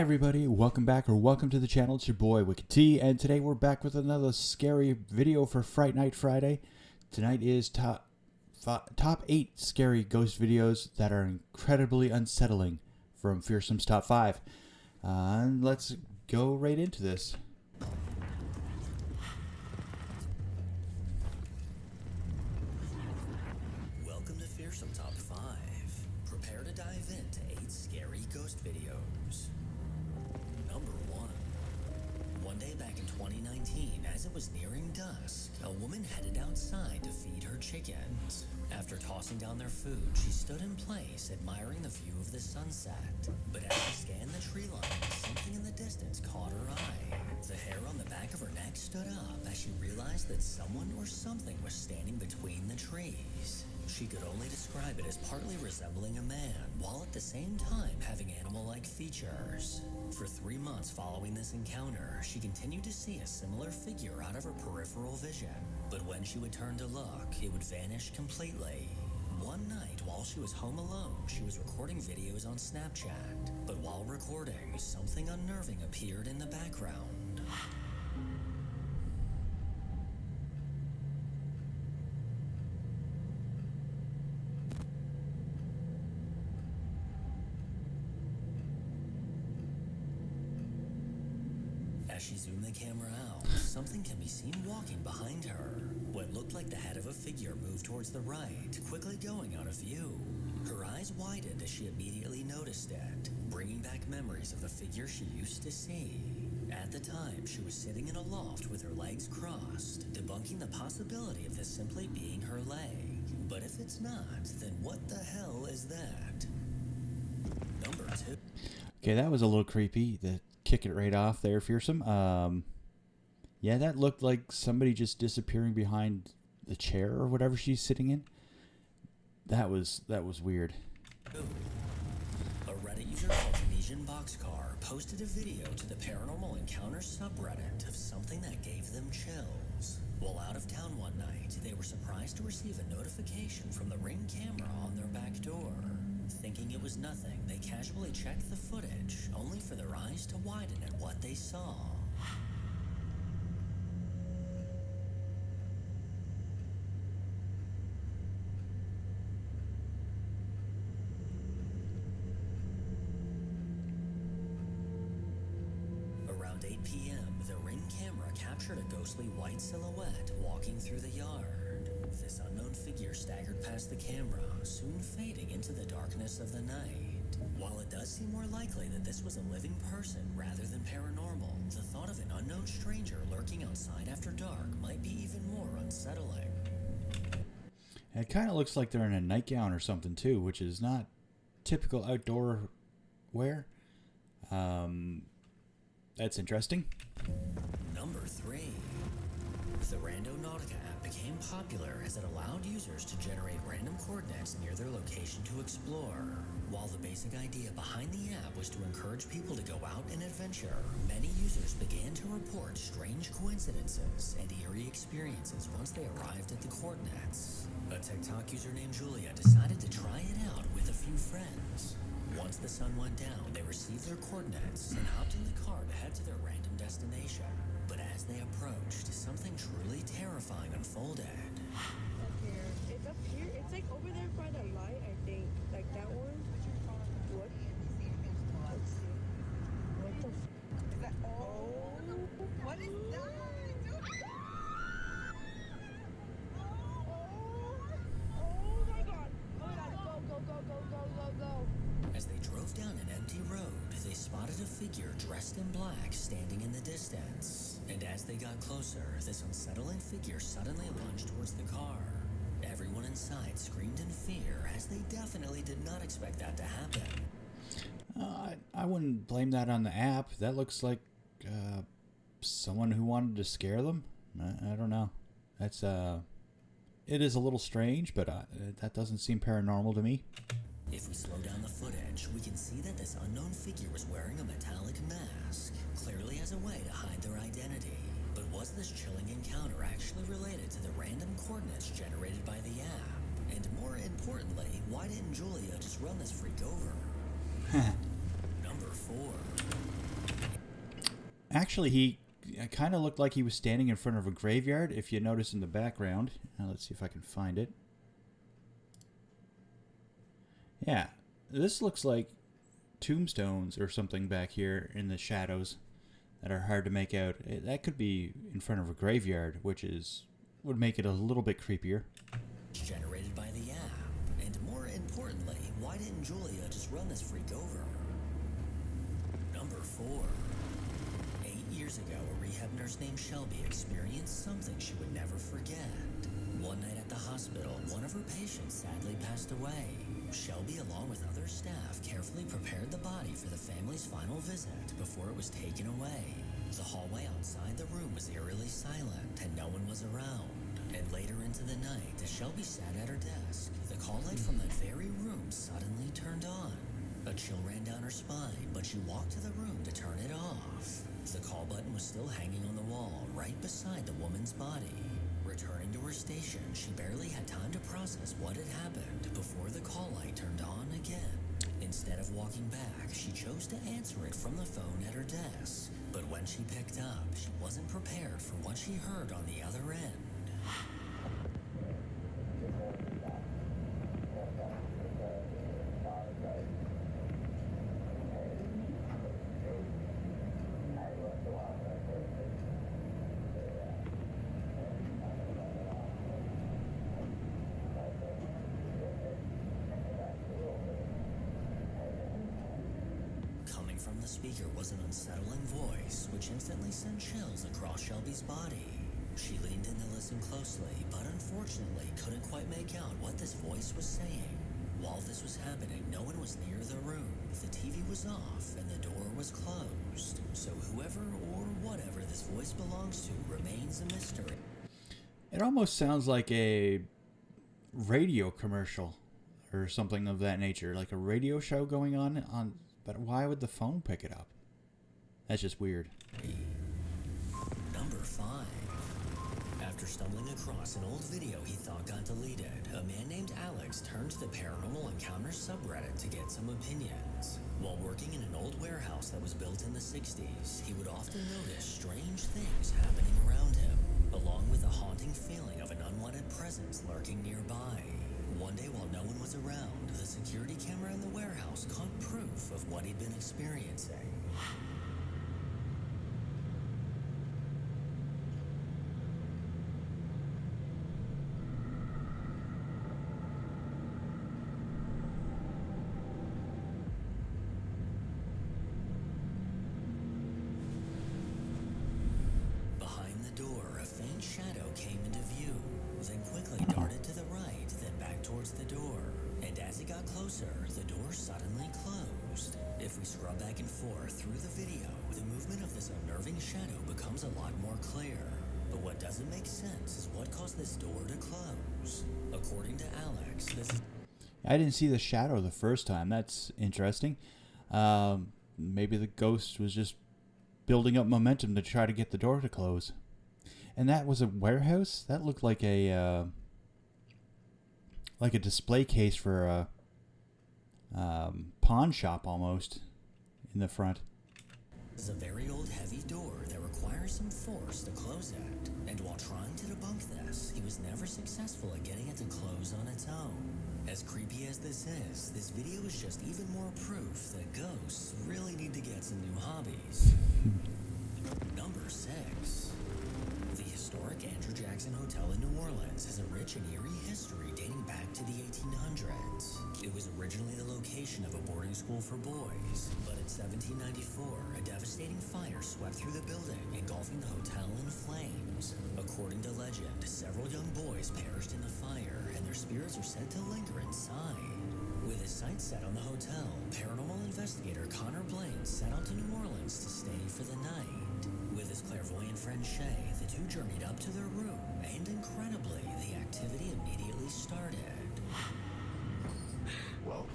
Hi everybody, welcome back or welcome to the channel. It's your boy Reactee, and today we're back with another scary video for Fright Night Friday. Tonight is top 8 scary ghost videos that are incredibly unsettling from Fearsome's top 5. And let's go right into this. Welcome to Fearsome Top 5. Prepare to dive into 8 scary ghost videos. Number 1. One day back in 2019, as it was nearing dusk, a woman headed outside to feed her chickens. After tossing down their food, she stood in place, admiring the view of the sunset. But as she scanned the tree line, something in the distance caught her eye. The hair on the back of her neck stood up as she realized that someone or something was standing between the trees. She could only describe it as partly resembling a man, while at the same time having animal-like features. For 3 months following this encounter, she continued to see a similar figure out of her peripheral vision. But when she would turn to look, it would vanish completely. One night, while she was home alone, she was recording videos on Snapchat. But while recording, something unnerving appeared in the background. As she zoomed the camera out, something can be seen walking behind her. What looked like the head of a figure moved towards the right, quickly going out of view. Her eyes widened as she immediately noticed it, bringing back memories of the figure she used to see. At the time, she was sitting in a loft with her legs crossed, debunking the possibility of this simply being her leg. But if it's not, then what the hell is that? Number 2. Okay, that was a little creepy. Kick it right off there, Fearsome. Yeah, that looked like somebody just disappearing behind the chair or whatever she's sitting in. That was weird. A Reddit user called Tunisian Boxcar posted a video to the Paranormal Encounters subreddit of something that gave them chills. While out of town one night, they were surprised to receive a notification from the Ring camera on their back door. Thinking it was nothing, they casually checked the footage, only for their eyes to widen at what they saw. Around 8 p.m., the Ring camera captured a ghostly white silhouette walking through the yard. This unknown figure staggered past the camera, soon fading into the darkness of the night. While it does seem more likely that this was a living person rather than paranormal, the thought of an unknown stranger lurking outside after dark might be even more unsettling. It kind of looks like they're in a nightgown or something too, which is not typical outdoor wear. That's interesting. Number 3. The Randonautica app became popular as it allowed users to generate random coordinates near their location to explore. While the basic idea behind the app was to encourage people to go out and adventure, many users began to report strange coincidences and eerie experiences once they arrived at the coordinates. A TikTok user named Julia decided to try it out with a few friends. Once the sun went down, they received their coordinates and hopped in the car to head to their random destination. But as they approached, something truly terrifying unfolded. Up here. It's up here. It's like over there by the light, I think. Like that one. What? Let's see. What the Is that, oh, what is that? Oh my god. Oh my god. Go. As they drove down an empty road, they spotted a figure dressed in black standing in the distance. And as they got closer, this unsettling figure suddenly lunged towards the car. Everyone inside screamed in fear, as they definitely did not expect that to happen. I wouldn't blame that on the app. That looks like someone who wanted to scare them. I don't know. That's it is a little strange, but that doesn't seem paranormal to me. If we slow down the footage, we can see that this unknown figure was wearing a metallic mask, clearly as a way to hide their identity. But was this chilling encounter actually related to the random coordinates generated by the app? And more importantly, why didn't Julia just run this freak over? Number 4. Actually, he kind of looked like he was standing in front of a graveyard, if you notice in the background. Now, let's see if I can find it. Yeah, this looks like tombstones or something back here in the shadows that are hard to make out. That could be in front of a graveyard, which would make it a little bit creepier. Generated by the app. And more importantly, why didn't Julia just run this freak over? Number 4. 8 years ago, a rehab nurse named Shelby experienced something she would never forget. One night at the hospital, one of her patients sadly passed away. Shelby, along with other staff, carefully prepared the body for the family's final visit before it was taken away. The hallway outside the room was eerily silent, and no one was around. And later into the night, as Shelby sat at her desk, the call light from that very room suddenly turned on. A chill ran down her spine, but she walked to the room to turn it off. The call button was still hanging on the wall, right beside the woman's body. Returning to her station, she barely had time to process what had happened before the call light turned on again. Instead of walking back, she chose to answer it from the phone at her desk. But when she picked up, she wasn't prepared for what she heard on the other end. Coming from the speaker was an unsettling voice, which instantly sent chills across Shelby's body. She leaned in to listen closely, but unfortunately couldn't quite make out what this voice was saying. While this was happening, no one was near the room. The TV was off and the door was closed. So whoever or whatever this voice belongs to remains a mystery. It almost sounds like a radio commercial or something of that nature, like a radio show going on. But why would the phone pick it up? That's just weird. Number 5. After stumbling across an old video he thought got deleted, a man named Alex turned to the Paranormal Encounters subreddit to get some opinions. While working in an old warehouse that was built in the 60s, he would often notice strange things happening around him, along with a haunting feeling of an unwanted presence lurking nearby. One day while no one was around, the security camera in the warehouse caught proof of what he'd been experiencing. Behind the door, a faint shadow came into view, then quickly darted to the right, then back towards the door. And as it got closer, the door suddenly closed. If we scrub back and forth through the video, the movement of this unnerving shadow becomes a lot more clear. But what doesn't make sense is what caused this door to close. According to Alex, I didn't see the shadow the first time. That's interesting. Maybe the ghost was just building up momentum to try to get the door to close. And that was a warehouse? That looked like a display case for a pawn shop almost in the front. This is a very old heavy door that requires some force to close it. And while trying to debunk this, he was never successful at getting it to close on its own. As creepy as this video is just even more proof that ghosts really need to get some new hobbies. Number 6. The historic Andrew Jackson Hotel in New Orleans has a rich and eerie history dating back to the 1800s. It was originally the location of a boarding school for boys, but in 1794, a devastating fire swept through the building, engulfing the hotel in flames. According to legend, several young boys perished in the fire, and their spirits are said to linger inside. With his sights set on the hotel, paranormal investigator Connor Blaine set out to New Orleans to stay for the night. With his clairvoyant friend Shay, the two journeyed up to their room, and incredibly, the activity immediately started. Well,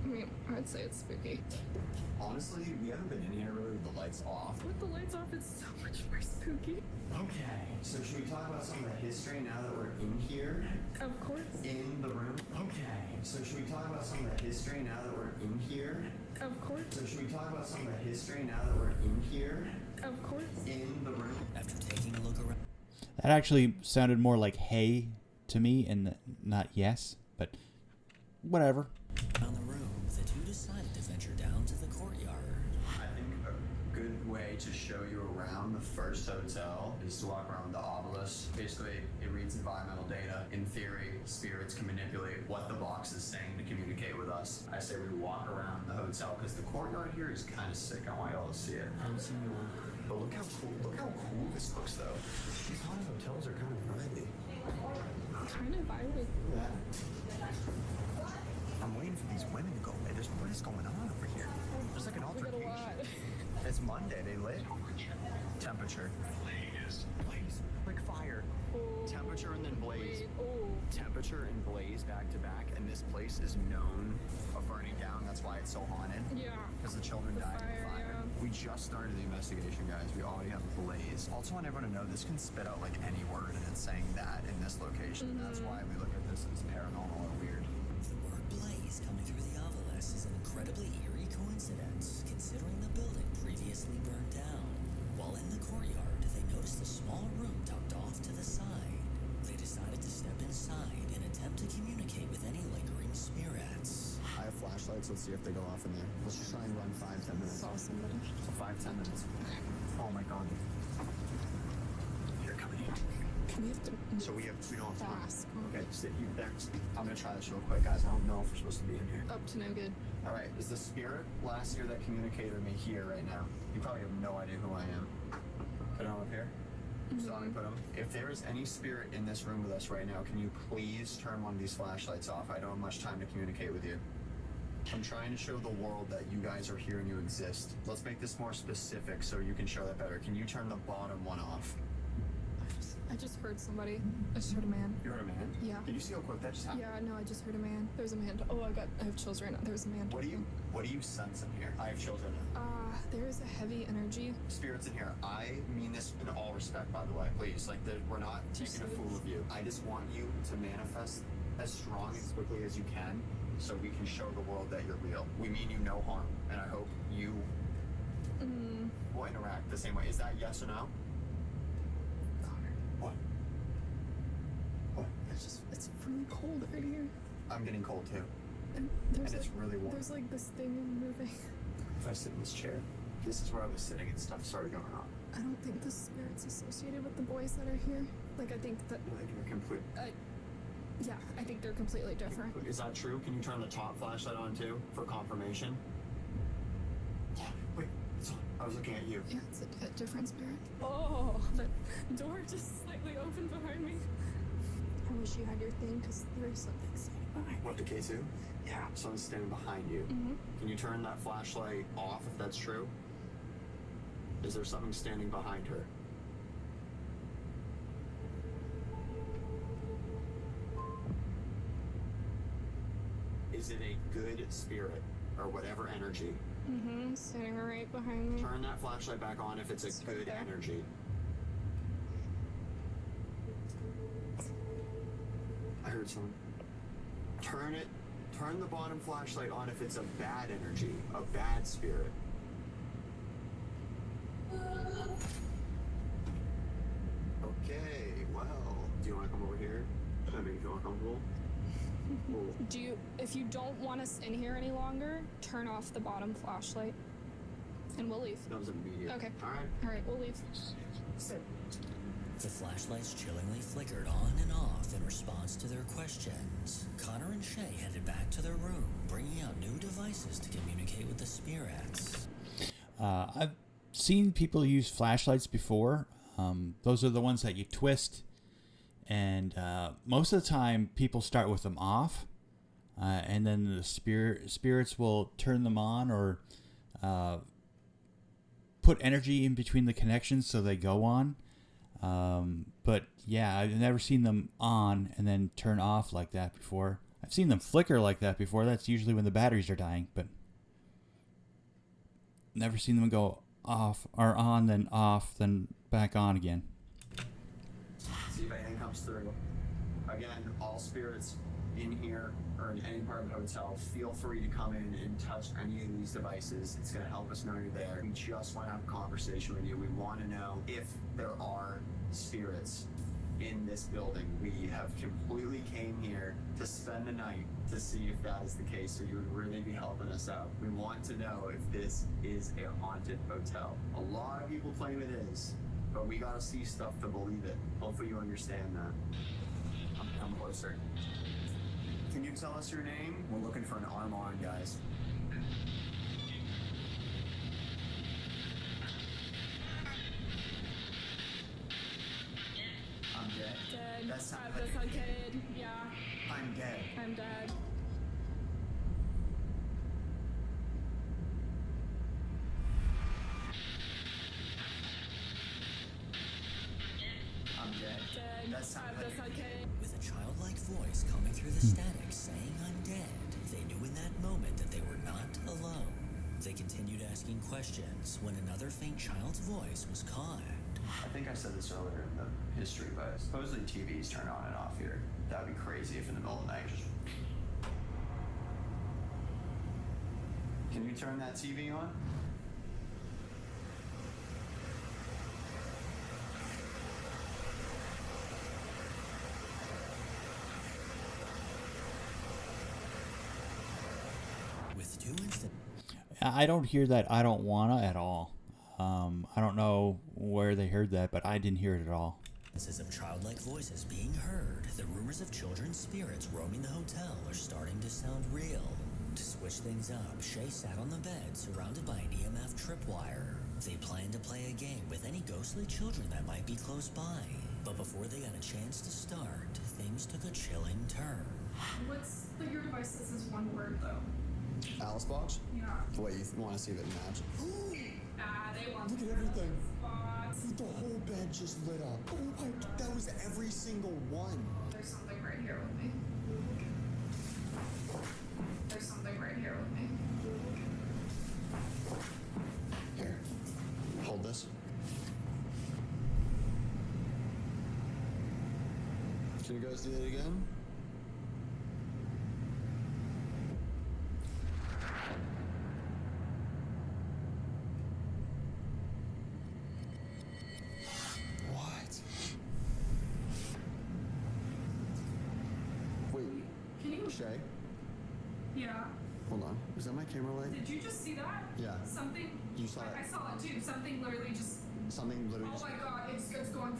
I mean, I'd say it's spooky. honestly, we haven't been in here really with the lights off. With the lights off, it's so much more spooky. Okay, so should we talk about some of the history now that we're in here? Of course. In the room? Okay, so should we talk about some of the history now that we're in here? Of course. So should we talk about some of the history now that we're in here? Of course. In the room? After taking a look around That actually sounded more like hey to me and not yes, but whatever. the room, the two decided to venture down to the courtyard. I think a good way to show you around the first hotel is to walk around the obelisk. Basically, it reads environmental data. In theory, spirits can manipulate what the box is saying to communicate with us. I say we walk around the hotel because the courtyard here is kind of sick. I want y'all to see it. I don't see you. But look how cool this looks, though. These haunted hotels are kind of gnarly. Kind of violent. I'm waiting for these women to go away. What is going on over here? There's like an We got a altercation. lot. It's Monday. They lit. Temperature. Blaze. Like fire. Oh, Temperature and then blaze. wait, oh. Temperature and blaze back to back. And this place is known of burning down. That's why it's so haunted. Yeah. Because the children The died in the fire, fire. yeah. We just started the investigation, guys. We already have a blaze. Also want everyone to know this can spit out like any word and it's saying that in this location. That's why we look at this as paranormal or weird. The word blaze coming through the obelisk is an incredibly eerie coincidence, considering the building previously burned down. While in the courtyard, they noticed a small room tucked off to the side. They decided to step inside and attempt to communicate with any lingering spirits. I have flashlights. Let's see if they go off in there. Let's just try and run 5-10 minutes. Saw somebody. So 5-10 minutes. Oh my god. Here, come in here. We have to So we don't have time. fast. Okay, sit you there. I'm gonna try this real quick, guys. I don't know if we're supposed to be in here. Up to no good. Alright, is the spirit last year that communicated with me here right now? You probably have no idea who I am. Put him up here. So I'm gonna put him. If there is any spirit in this room with us right now, can you please turn one of these flashlights off? I don't have much time to communicate with you. I'm trying to show the world that you guys are here and you exist. Let's make this more specific so you can show that better. Can you turn the bottom one off? I just heard somebody. I just heard a man. You heard a man? Yeah. Did you see how quick that just happened? Yeah, no, I just heard a man. There's a man. Oh, I have chills right now. There's a man. What do you sense in here? I have children. There's a heavy energy. Spirits in here. I mean this in all respect, by the way. Please, like, we're not making a fool of you. I just want you to manifest as strong as quickly as you can so we can show the world that you're real. We mean you no harm, and I hope you will interact the same way. Is that yes or no? What? What? It's really cold right here. I'm getting cold too. And there's And it's like, really warm. There's like this thing moving. If I sit in this chair, this is where I was sitting and stuff started going on. I don't think the spirit's associated with the boys that are here. Like, I think that, Like you're complete. yeah, I think they're completely different. Is that true? Can you turn the top flashlight on too for confirmation? Yeah. Wait, it's on. I was looking at you. Yeah, it's a different spirit. Oh, that door just slightly opened behind me. I wish you had your thing, because there's something standing behind me. What, the K2? Yeah. Someone's standing behind you. Can you turn that flashlight off if that's true? Is there something standing behind her? Is it a good spirit or whatever energy? Standing right behind me. Turn that flashlight back on if it's a right good there. energy. I heard someone. Turn the bottom flashlight on if it's a bad energy, a bad spirit. Okay, well, do you want to come over here? Does that make you feel uncomfortable? Cool. If you don't want us in here any longer, turn off the bottom flashlight. And we'll leave. That was immediate. Okay. Alright. Alright, we'll leave. Sit. The flashlights chillingly flickered on and off in response to their questions. Connor and Shay headed back to their room, bringing out new devices to communicate with the spirits. I've seen people use flashlights before. Those are the ones that you twist, and most of the time people start with them off, and then the spirits will turn them on or put energy in between the connections so they go on. But yeah, I've never seen them on and then turn off like that before. I've seen them flicker like that before. That's usually when the batteries are dying, but never seen them go off or on, then off, then back on again. See if anything comes through. Again, all spirits in here or in any part of the hotel, feel free to come in and touch any of these devices. It's going to help us know you're there. We just want to have a conversation with you. We want to know if there are spirits in this building. We have completely came here to spend the night to see if that is the case, so you would really be helping us out. We want to know if this is a haunted hotel. A lot of people claim it is, but we gotta see stuff to believe it. Hopefully you understand that. Come closer. Can you tell us your name? We're looking for an arm-on, guys. I'm dead. Dead. That's not That's not kid. Yeah. I'm dead. I'm dead. I'm dead. Dead. That's not That's not kid. With a childlike voice coming through the static saying I'm dead, they knew in that moment that they were not alone. They continued asking questions when another faint child's voice was caught. I think I said this earlier in the history, but supposedly TVs turn on and off here. That would be crazy if in the middle of the night just... Can you turn that TV on? With two instant I don't hear that I don't wanna at all. I don't know where they heard that, but I didn't hear it at all. instances of childlike voices being heard, the rumors of children's spirits roaming the hotel are starting to sound real. To switch things up, Shay sat on the bed surrounded by an EMF tripwire. They planned to play a game with any ghostly children that might be close by. But before they got a chance to start, things took a chilling turn. What's your device that says one word though? Alice box? Yeah. Wait, you want to see if it matches? They want Look at everything. spots. The whole bed just lit up. Oh my, that was every single one. There's something right here with me. There's something right here with me. Here, hold this. Can you guys do that again? What? Wait, Can you? Shay, Yeah. hold on. Is that my camera light? Did you just see that? Yeah. Something. You saw I it. saw it too. Something literally just. Something literally Oh just... my god, it's going.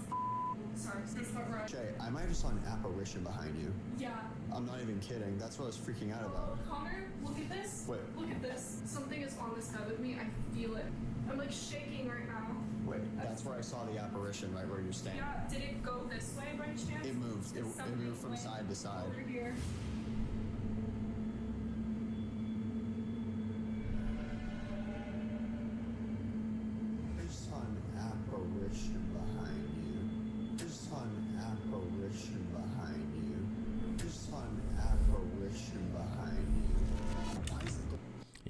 Sorry, it's not right. Shay, I might have just saw an apparition behind you. Yeah. I'm not even kidding. That's what I was freaking out about. Connor, look at this. Wait. Look at this. Something is on this bed with me. I feel it. I'm like shaking right now. Wait, that's where I saw the apparition, right where you're standing. Yeah. Did it go this way by chance? It moved. It Something moved from went side to side. Over here. I just saw an apparition behind you. Just saw an apparition behind you. Just saw an apparition behind you. Why is it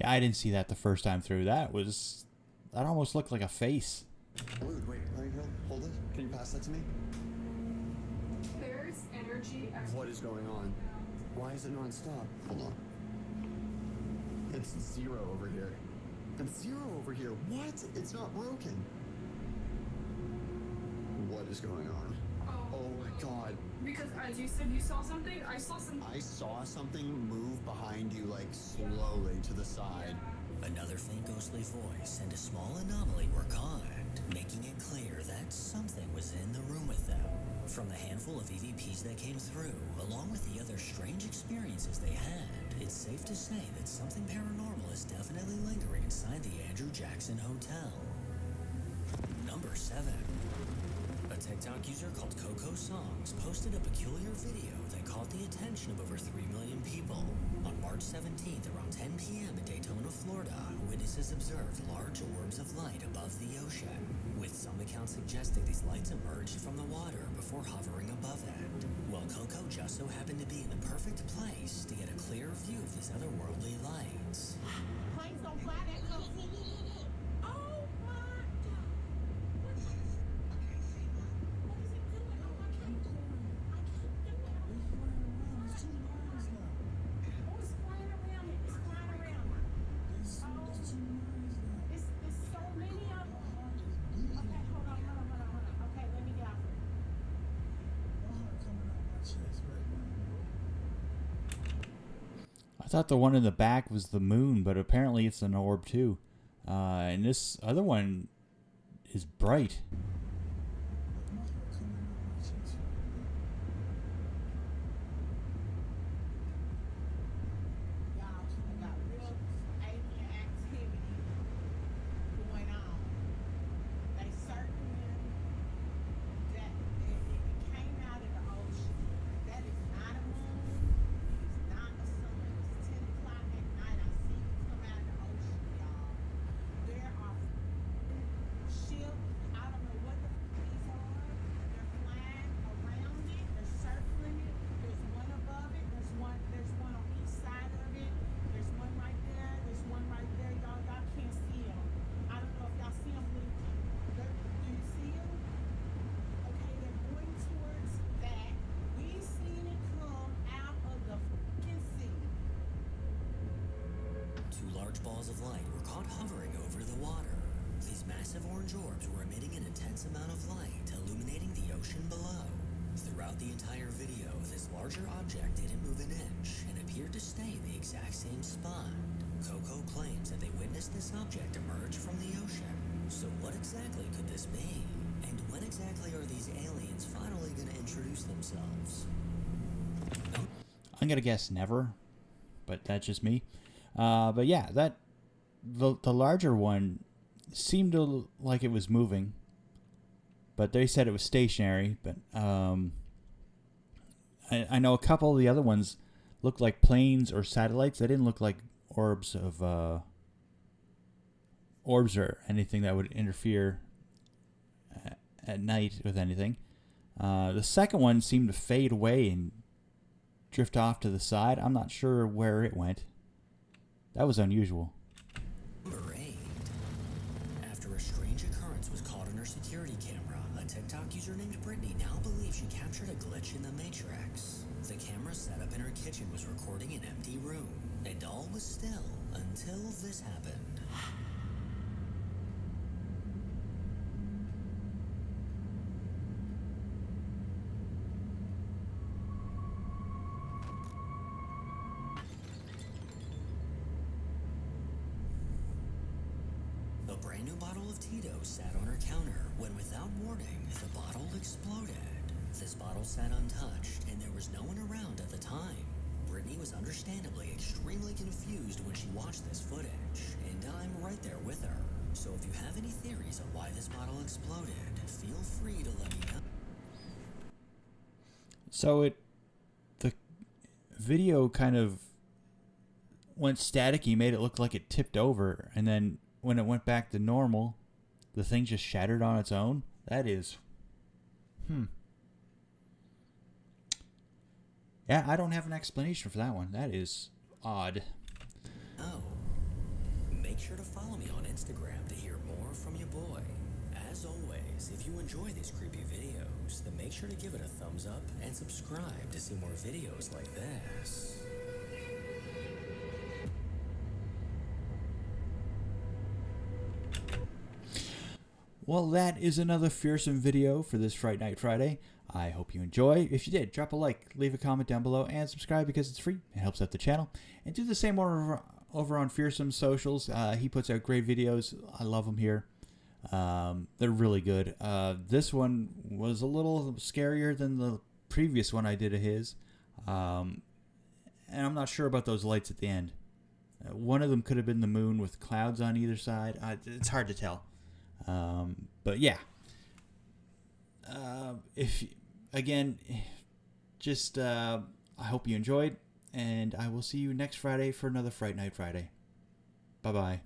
Yeah, I didn't see that the first time through. That almost looked like a face. Dude, wait, let me hold it. Can you pass that to me? There's energy. What is going on? Why is it non-stop? Hold on. It's 0 over here. It's 0 over here. What? It's not broken. What is going on? Oh my god. Because as you said, you saw something. I saw something. I saw something move behind you, like slowly to the side. Another faint ghostly voice and a small anomaly were caught, making it clear that something was in the room with them. From the handful of EVPs that came through, along with the other strange experiences they had, it's safe to say that something paranormal is definitely lingering inside the Andrew Jackson Hotel. Number 7. A TikTok user called Coco Songs posted a peculiar video that caught the attention of over 3 million people. On March 17th, around 10 p.m. in Daytona, Florida, witnesses observed large orbs of light above the ocean, with some accounts suggesting these lights emerged from the water before hovering above it. Well, Coco just so happened to be in the perfect place to get a clear view of these otherworldly lights. Planes don't fly that close. Oh my god. What is it doing? Oh, I can't do it. I can't do it. I thought the one in the back was the moon, but apparently it's an orb too. And this other one is bright. Y'all got real alien activity going on. They certain that it came out of the ocean. That is not a moon. It's not a sun. It's 10 o'clock at night. I see it come out of the ocean, y'all. There are ships. I don't know what the these are. They're flying around it. They're circling it. There's one above it. There's one on each side of it. There's one right there. There's one right there. Y'all can't see them. I don't know if y'all see them. Do you see them? Okay, they're going towards that. We seen it come out of the fucking sea. Two large balls of light were caught hovering over the water. These massive orange orbs were emitting an intense amount of light, illuminating the ocean below. Throughout the entire video, this larger object didn't move an inch and appeared to stay in the exact same spot. Coco claims that they witnessed this object emerge from the ocean. So what exactly could this be? And when exactly are these aliens finally going to introduce themselves? I'm gonna guess never, but that's just me. But yeah, the larger one seemed to like it was moving, but they said it was stationary. But I know a couple of the other ones looked like planes or satellites. They didn't look like orbs or anything that would interfere at night with anything. The second one seemed to fade away and drift off to the side. I'm not sure where it went. That was unusual. Number 8. After a strange occurrence was caught on her security camera, a TikTok user named Brittany now believes she captured a glitch in the Matrix. The camera set up in her kitchen was recording an empty room, and all was still until this happened. A brand new bottle of Tito's sat on her counter when, without warning, the bottle exploded. This bottle sat untouched, and there was no one around at the time. Brittany was understandably extremely confused when she watched this footage, and I'm right there with her. So if you have any theories on why this bottle exploded, feel free to let me know. So the video kind of went staticky, made it look like it tipped over, and then when it went back to normal, the thing just shattered on its own. That is, Yeah, I don't have an explanation for that one. That is odd. Oh, make sure to follow me on Instagram to hear more from your boy. As always, if you enjoy these creepy videos, then make sure to give it a thumbs up and subscribe to see more videos like this. Well, that is another fearsome video for this Fright Night Friday. I hope you enjoy. If you did, drop a like, leave a comment down below, and subscribe because it's free. It helps out the channel. And do the same over on Fearsome socials. He puts out great videos. I love them here. They're really good. This one was a little scarier than the previous one I did of his. And I'm not sure about those lights at the end. One of them could have been the moon with clouds on either side. It's hard to tell. But yeah, if again, just I hope you enjoyed, and I will see you next Friday for another Fright Night Friday. Bye bye.